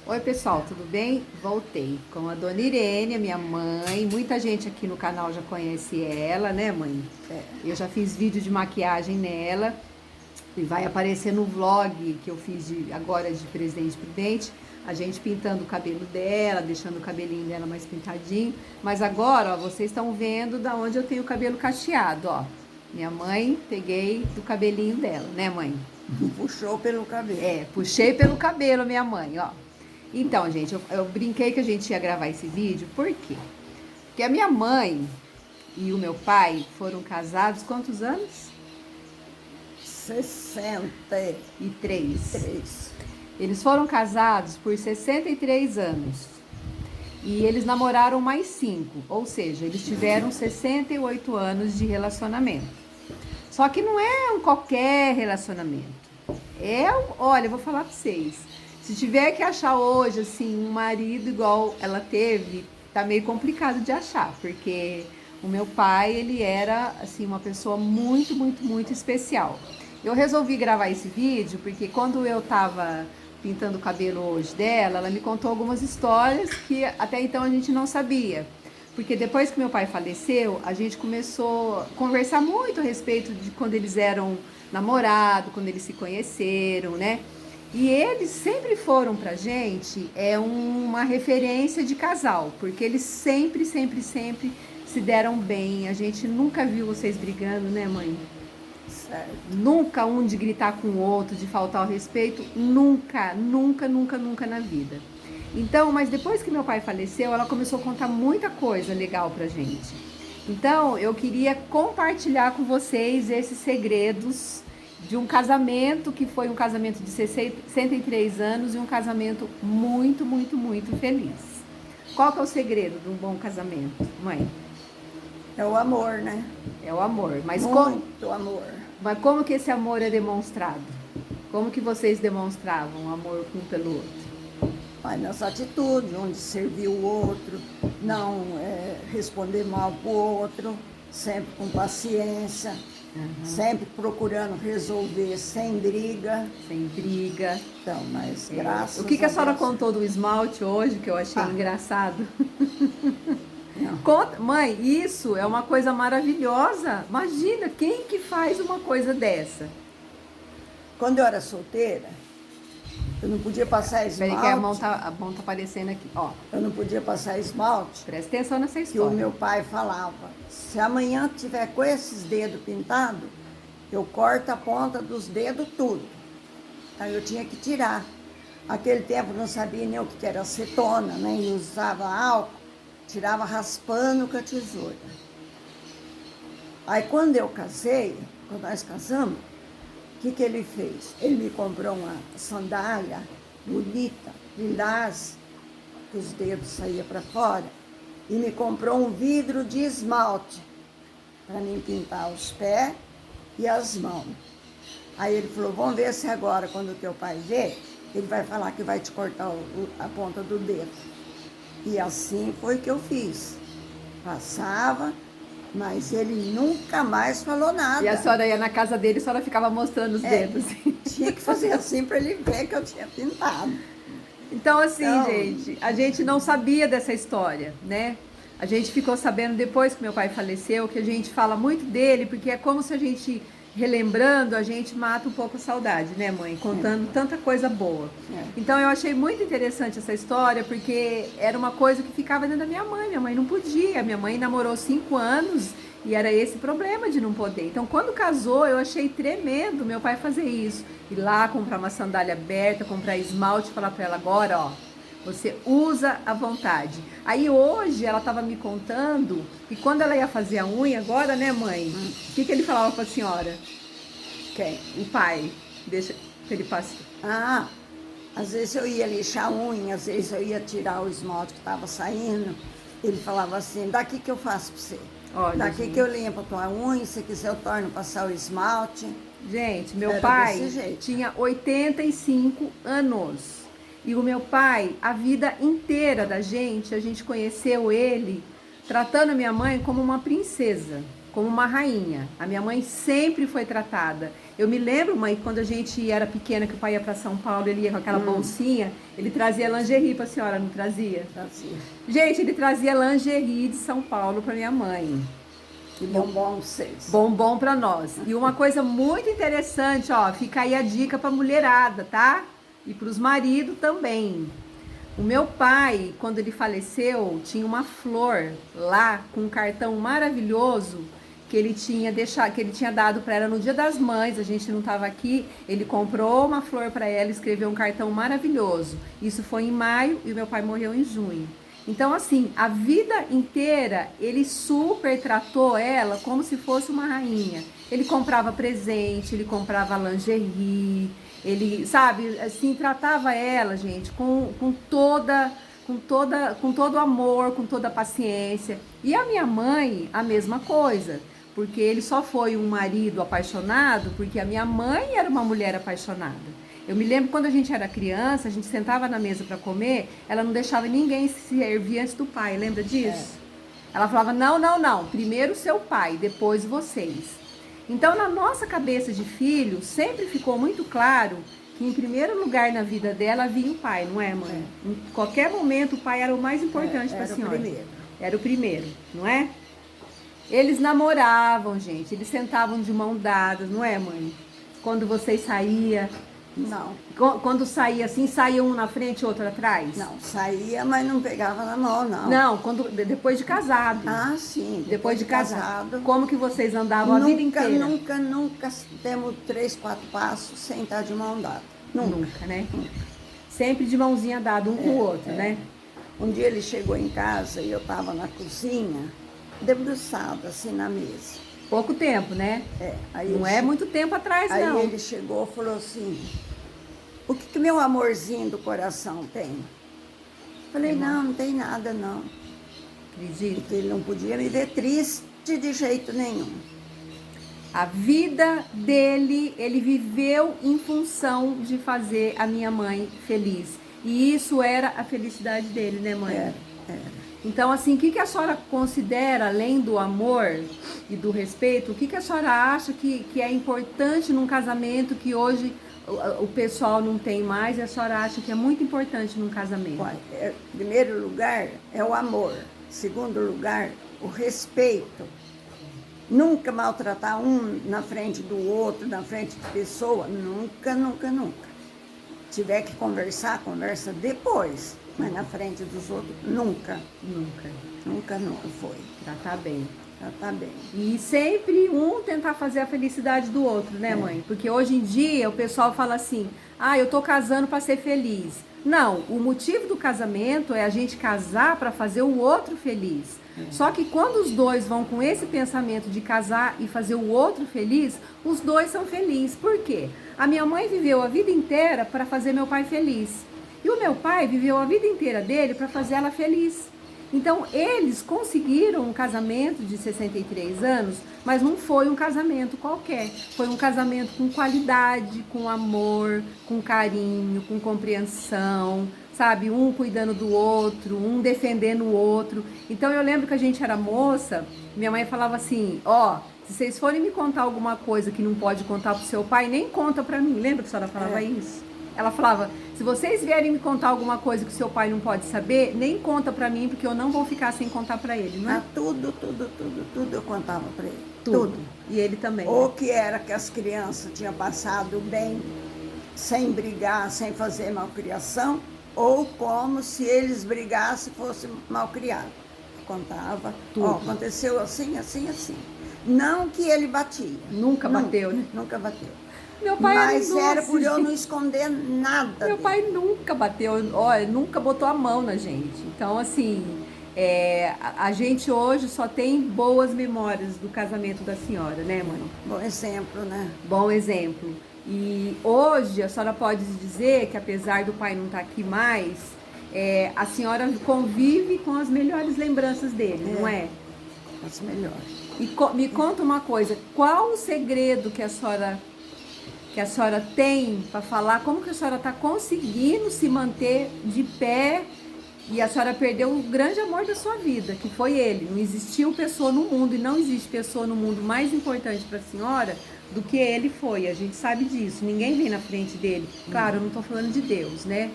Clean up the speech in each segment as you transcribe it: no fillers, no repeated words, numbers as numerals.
Oi pessoal, tudo bem? Voltei com a Dona Irene, a minha mãe. Muita gente aqui no canal já conhece ela, né, mãe? Eu já fiz vídeo de maquiagem nela e vai aparecer no vlog que eu fiz agora de Presidente Prudente, a gente pintando o cabelo dela, deixando o cabelinho dela mais pintadinho. Mas agora, ó, vocês estão vendo da onde eu tenho o cabelo cacheado, ó. Minha mãe, peguei do cabelinho dela, né, mãe? Puxou pelo cabelo. Puxei pelo cabelo, minha mãe, ó. Então, gente, eu brinquei que a gente ia gravar esse vídeo, por quê? Porque a minha mãe e o meu pai foram casados quantos anos? 63. Eles foram casados por 63 anos. E eles namoraram mais 5, ou seja, eles tiveram 68 anos de relacionamento. Só que não é um qualquer relacionamento. Olha, eu vou falar pra vocês. Se tiver que achar hoje, assim, um marido igual ela teve, tá meio complicado de achar, porque o meu pai, ele era, assim, uma pessoa muito, muito, muito especial. Eu resolvi gravar esse vídeo porque quando eu tava pintando o cabelo hoje dela, ela me contou algumas histórias que até então a gente não sabia. Porque depois que meu pai faleceu, a gente começou a conversar muito a respeito de quando eles eram namorados, quando eles se conheceram, né? E eles sempre foram pra gente uma referência de casal, porque eles sempre, sempre, sempre se deram bem. A gente nunca viu vocês brigando, né, mãe? Certo. Nunca um de gritar com o outro, de faltar o respeito, nunca, nunca, nunca, nunca na vida. Então, mas depois que meu pai faleceu, ela começou a contar muita coisa legal pra gente. Então, eu queria compartilhar com vocês esses segredos de um casamento que foi um casamento de 63 anos e um casamento muito, muito, muito feliz. Qual que é o segredo de um bom casamento, mãe? É o amor, né? É o amor. Muito amor. Mas como que esse amor é demonstrado? Como que vocês demonstravam amor um pelo outro? Mas nas atitudes, onde servir o outro, não responder mal pro outro, sempre com paciência, sempre procurando resolver sem briga. Sem briga. Então, mas graças O que a senhora Deus. contou do esmalte hoje, que eu achei engraçado? Não. Conta, mãe, isso é uma coisa maravilhosa. Imagina, quem que faz uma coisa dessa? Quando eu era solteira, eu não podia passar esmalte. Peraí que a mão tá aparecendo aqui, ó. Eu não podia passar esmalte. Presta atenção nessa Que história. o meu pai falava, se amanhã tiver com esses dedos pintados, eu corto a ponta dos dedos tudo. Aí eu tinha que tirar. Aquele tempo eu não sabia nem o que era acetona, nem usava álcool, tirava raspando com a tesoura. Aí quando eu casei, quando nós casamos, o que ele fez? Ele me comprou uma sandália bonita, lilás, que os dedos saíam para fora, e me comprou um vidro de esmalte para mim pintar os pés e as mãos. Aí ele falou, vamos ver se agora, quando o teu pai ver, ele vai falar que vai te cortar a ponta do dedo. E assim foi que eu fiz. Passava, mas ele nunca mais falou nada. E a senhora ia na casa dele e a senhora ficava mostrando os dedos. Tinha que fazer assim para ele ver que eu tinha pintado. Então, assim, gente, a gente não sabia dessa história, né? A gente ficou sabendo depois que meu pai faleceu, que a gente fala muito dele, porque é como se a gente, relembrando, a gente mata um pouco a saudade, né, mãe? Contando tanta coisa boa. Então, eu achei muito interessante essa história, porque era uma coisa que ficava dentro da minha mãe não podia. Minha mãe namorou 5 anos e era esse problema de não poder. Então, quando casou, eu achei tremendo meu pai fazer isso. Ir lá comprar uma sandália aberta, comprar esmalte e falar pra ela, agora, ó, você usa à vontade. Aí hoje ela tava me contando que quando ela ia fazer a unha agora, né, mãe? O que ele falava pra senhora? Quem? O pai. Deixa que ele passe. Às vezes eu ia lixar a unha, às vezes eu ia tirar o esmalte que estava saindo. Ele falava assim, daqui que eu faço pra você. Olha, daqui gente, que eu limpo a tua unha, se quiser eu torno passar o esmalte. Gente, meu Era pai desse jeito. tinha 85 anos. E o meu pai, a vida inteira da gente, a gente conheceu ele tratando a minha mãe como uma princesa. como uma rainha. A minha mãe sempre foi tratada. Eu me lembro, mãe, quando a gente era pequena, que o pai ia para São Paulo, ele ia com aquela bolsinha, ele trazia lingerie para a senhora, não trazia? Trazia. Gente, ele trazia lingerie de São Paulo para minha mãe. E bombom vocês. Bombom para nós. E uma coisa muito interessante, ó, fica aí a dica para mulherada, tá? E para os maridos também. O meu pai, quando ele faleceu, tinha uma flor lá com um cartão maravilhoso que ele tinha deixado, que ele tinha dado para ela no Dia das Mães. A gente não estava aqui. Ele comprou uma flor para ela, escreveu um cartão maravilhoso. Isso foi em maio e o meu pai morreu em junho. Então, assim, a vida inteira ele super tratou ela como se fosse uma rainha. Ele comprava presente, ele comprava lingerie, ele, sabe, assim, tratava ela, gente, com todo amor, com toda paciência. E a minha mãe, a mesma coisa, porque ele só foi um marido apaixonado porque a minha mãe era uma mulher apaixonada. Eu me lembro quando a gente era criança, a gente sentava na mesa para comer, ela não deixava ninguém se servir antes do pai, lembra disso? Ela falava, não, primeiro seu pai, depois vocês. Então, na nossa cabeça de filho, sempre ficou muito claro que em primeiro lugar na vida dela vinha o pai, não é, mãe? Em qualquer momento, o pai era o mais importante para a senhora. Era o primeiro. Era o primeiro, não é? Eles namoravam, gente, eles sentavam de mão dadas, não é, mãe? Quando vocês saíam... Não. Quando saía assim, saía um na frente e outro atrás? Não, saía, mas não pegava na mão, não. Não, depois de casado. Ah, sim. Depois de casado. Como que vocês andavam a vida inteira? Nunca temos 3, 4 passos sem estar de mão dada. Nunca, né? Sempre de mãozinha dada um com o outro, né? Um dia ele chegou em casa e eu estava na cozinha, debruçada assim na mesa. Pouco tempo, né? Aí não é muito tempo atrás, aí não. Aí ele chegou e falou assim, o que meu amorzinho do coração tem? Falei, não tem nada, não. Acredito. Porque ele não podia me ver triste de jeito nenhum. A vida dele, ele viveu em função de fazer a minha mãe feliz. E isso era a felicidade dele, né, mãe? Era. Então, assim, o que a senhora considera, além do amor e do respeito, o que a senhora acha que é importante num casamento que hoje o pessoal não tem mais e a senhora acha que é muito importante num casamento? Olha, primeiro lugar é o amor. Segundo lugar, o respeito. Nunca maltratar um na frente do outro, na frente de pessoa. Nunca. Tiver que conversar, conversa depois. Mas na frente dos outros, nunca. Nunca foi. Tratar bem. Tratar bem. E sempre um tentar fazer a felicidade do outro, né, mãe? Porque hoje em dia o pessoal fala assim, eu tô casando para ser feliz. Não, o motivo do casamento é a gente casar para fazer o outro feliz. Só que quando os dois vão com esse pensamento de casar e fazer o outro feliz, os dois são felizes. Por quê? A minha mãe viveu a vida inteira para fazer meu pai feliz. E o meu pai viveu a vida inteira dele para fazer ela feliz. Então, eles conseguiram um casamento de 63 anos, mas não foi um casamento qualquer. Foi um casamento com qualidade, com amor, com carinho, com compreensão, sabe? Um cuidando do outro, um defendendo o outro. Então, eu lembro que a gente era moça, minha mãe falava assim, se vocês forem me contar alguma coisa que não pode contar pro seu pai, nem conta pra mim. Lembra que a senhora falava isso? Ela falava, se vocês vierem me contar alguma coisa que o seu pai não pode saber, nem conta pra mim, porque eu não vou ficar sem contar pra ele, não é? Tudo eu contava pra ele. Tudo. E ele também. Ou que era que as crianças tinham passado bem, sem brigar, sem fazer malcriação, ou como se eles brigassem e fossem malcriados. Contava, aconteceu assim. Não que ele batia. Nunca bateu, né? Nunca bateu. Meu pai Mas era por eu não esconder nada. Meu pai nunca bateu, nunca botou a mão na gente. Então, assim, a gente hoje só tem boas memórias do casamento da senhora, né, mãe? Bom exemplo, né? Bom exemplo. E hoje a senhora pode dizer que, apesar do pai não estar aqui mais, a senhora convive com as melhores lembranças dele, não é? As melhores. E me conta uma coisa, qual o segredo que a senhora tem para falar, como que a senhora está conseguindo se manter de pé E a senhora perdeu o grande amor da sua vida, que foi ele. Não existiu pessoa no mundo, e não existe pessoa no mundo mais importante para a senhora do que ele foi. A gente sabe disso. Ninguém vem na frente dele. Claro, eu não estou falando de Deus, né?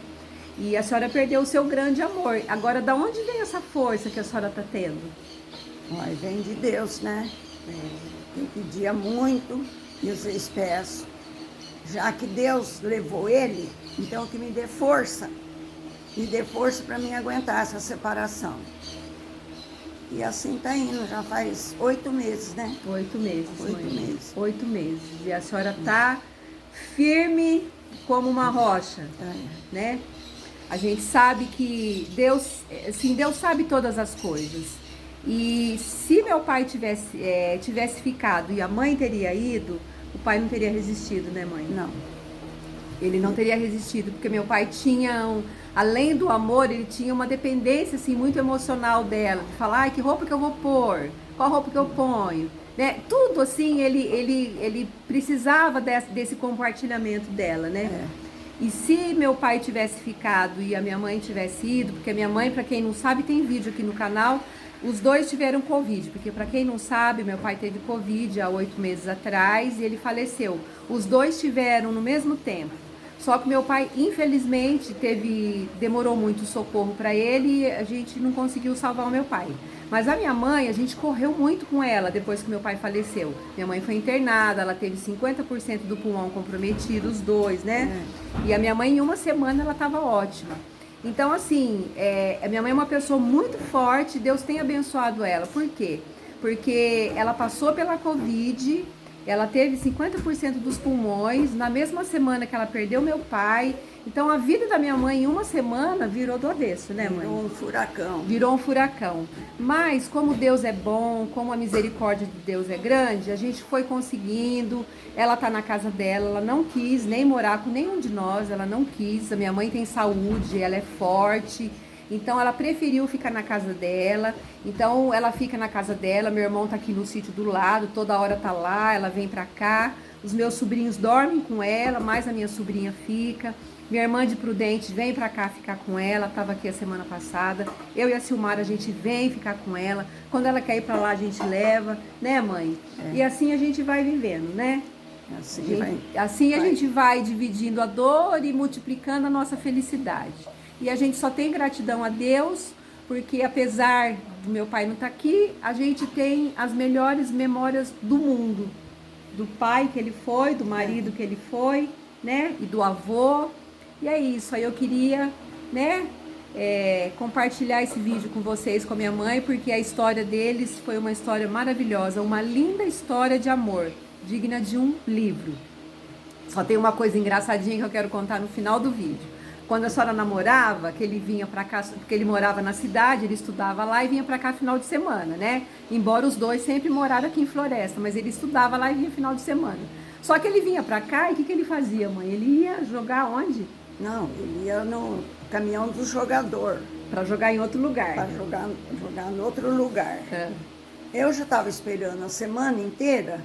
E a senhora perdeu o seu grande amor. Agora, da onde vem essa força que a senhora está tendo? Mas vem de Deus, né? Eu pedia muito e vocês peço. Já que Deus levou ele, então que me dê força. Me dê força para mim aguentar essa separação. E assim tá indo, já faz 8 meses, né? 8 meses, 8 mãe. meses. 8 meses. E a senhora tá firme como uma rocha, né? A gente sabe que Deus, assim, Deus sabe todas as coisas. E se meu pai tivesse ficado e a mãe teria ido, o pai não teria resistido, né, mãe? Não. Ele não teria resistido, porque meu pai tinha, além do amor, ele tinha uma dependência, assim, muito emocional dela. De falar, ai, que roupa que eu vou pôr? Qual roupa que eu ponho? Né? Tudo, assim, ele precisava desse compartilhamento dela, né? E se meu pai tivesse ficado e a minha mãe tivesse ido, porque a minha mãe, para quem não sabe, tem vídeo aqui no canal, os dois tiveram Covid, porque para quem não sabe, meu pai teve Covid há 8 meses atrás e ele faleceu. Os dois tiveram no mesmo tempo. Só que meu pai, infelizmente, demorou muito o socorro para ele e a gente não conseguiu salvar o meu pai. Mas a minha mãe, a gente correu muito com ela depois que meu pai faleceu. Minha mãe foi internada, ela teve 50% do pulmão comprometido, os dois, né? E a minha mãe, em uma semana, ela estava ótima. Então, assim, a minha mãe é uma pessoa muito forte, Deus tem abençoado ela. Por quê? Porque ela passou pela Covid, ela teve 50% dos pulmões, na mesma semana que ela perdeu meu pai. Então, a vida da minha mãe, em uma semana, virou do avesso, né, mãe? Virou um furacão. Virou um furacão. Mas, como Deus é bom, como a misericórdia de Deus é grande, a gente foi conseguindo. Ela tá na casa dela, ela não quis nem morar com nenhum de nós, ela não quis. A minha mãe tem saúde, ela é forte. Então ela preferiu ficar na casa dela. Então ela fica na casa dela. Meu irmão tá aqui no sítio do lado, toda hora tá lá, ela vem pra cá. Os meus sobrinhos dormem com ela, mais a minha sobrinha fica. Minha irmã de Prudente vem pra cá ficar com ela, tava aqui a semana passada. Eu e a Silmara, a gente vem ficar com ela. Quando ela quer ir pra lá, a gente leva, né, mãe? E assim a gente vai vivendo, né? Assim a gente vai dividindo a dor e multiplicando a nossa felicidade. E a gente só tem gratidão a Deus, porque apesar do meu pai não estar aqui, a gente tem as melhores memórias do mundo. Do pai que ele foi, do marido que ele foi, né? E do avô. E é isso. Aí eu queria, né? Compartilhar esse vídeo com vocês, com a minha mãe, porque a história deles foi uma história maravilhosa, uma linda história de amor, digna de um livro. Só tem uma coisa engraçadinha que eu quero contar no final do vídeo. Quando a senhora namorava, que ele vinha pra cá, porque ele morava na cidade, ele estudava lá e vinha pra cá final de semana, né? Embora os dois sempre moraram aqui em Floresta, mas ele estudava lá e vinha final de semana. Só que ele vinha pra cá e o que ele fazia, mãe? Ele ia jogar onde? Não, ele ia no caminhão do jogador. Pra jogar em outro lugar. Para jogar em outro lugar. Eu já estava esperando a semana inteira.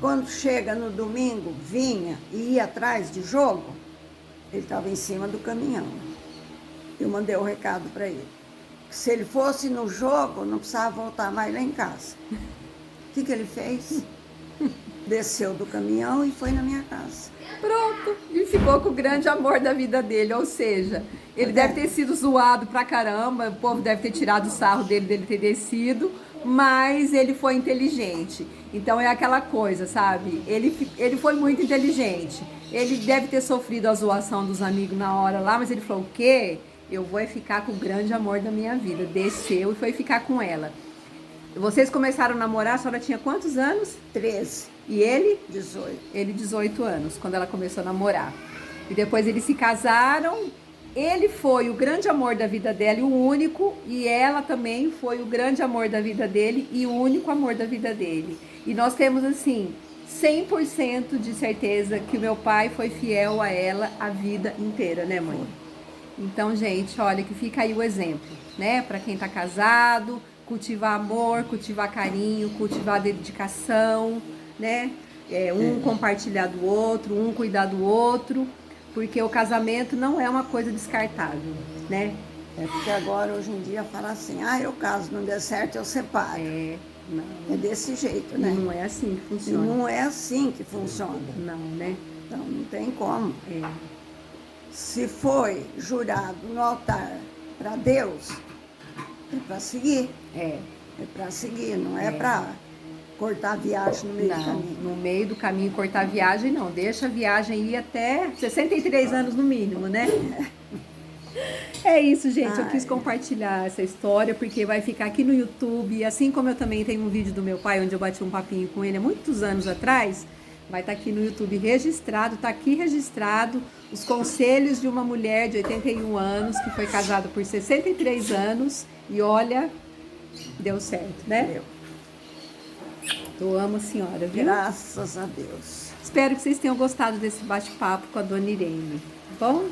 Quando chega no domingo, vinha e ia atrás de jogo. Ele estava em cima do caminhão. Eu mandei o recado para ele. Se ele fosse no jogo, não precisava voltar mais lá em casa. O que ele fez? Desceu do caminhão e foi na minha casa. Pronto, e ficou com o grande amor da vida dele, ou seja, ele deve ter sido zoado pra caramba, o povo deve ter tirado o sarro dele ter descido, mas ele foi inteligente. Então é aquela coisa, sabe? Ele foi muito inteligente. Ele deve ter sofrido a zoação dos amigos na hora lá, mas ele falou, o quê? Eu vou ficar com o grande amor da minha vida. Desceu e foi ficar com ela. Vocês começaram a namorar, a senhora tinha quantos anos? 13. E ele? 18. Ele 18 anos, quando ela começou a namorar. E depois eles se casaram. Ele foi o grande amor da vida dela e o único. E ela também foi o grande amor da vida dele e o único amor da vida dele. E nós temos, assim, 100% de certeza que o meu pai foi fiel a ela a vida inteira, né, mãe? Então, gente, olha, que fica aí o exemplo, né? Para quem tá casado, cultivar amor, cultivar carinho, cultivar dedicação, né? Compartilhar do outro, cuidar do outro, porque o casamento não é uma coisa descartável, né? É porque agora, hoje em dia, fala assim, eu caso, não der certo, eu separo. Não. É desse jeito, né? Não é assim que E funciona. não é assim que funciona. Não, né? Então, não tem como. É. Se foi jurado no altar para Deus, é para seguir. É. É para seguir, não é para cortar a viagem no meio do Não, caminho. no meio do caminho cortar a viagem, não. Deixa a viagem ir até 63 anos no mínimo, né? É isso, gente. Eu quis compartilhar essa história porque vai ficar aqui no YouTube. Assim como eu também tenho um vídeo do meu pai, onde eu bati um papinho com ele há muitos anos atrás, vai estar aqui no YouTube registrado. Tá aqui registrado os conselhos de uma mulher de 81 anos que foi casada por 63 anos e olha, deu certo, né? Eu amo a senhora, viu? Graças a Deus. Espero que vocês tenham gostado desse bate-papo com a Dona Irene. Tá bom?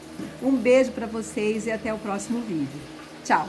Um beijo para vocês e até o próximo vídeo. Tchau!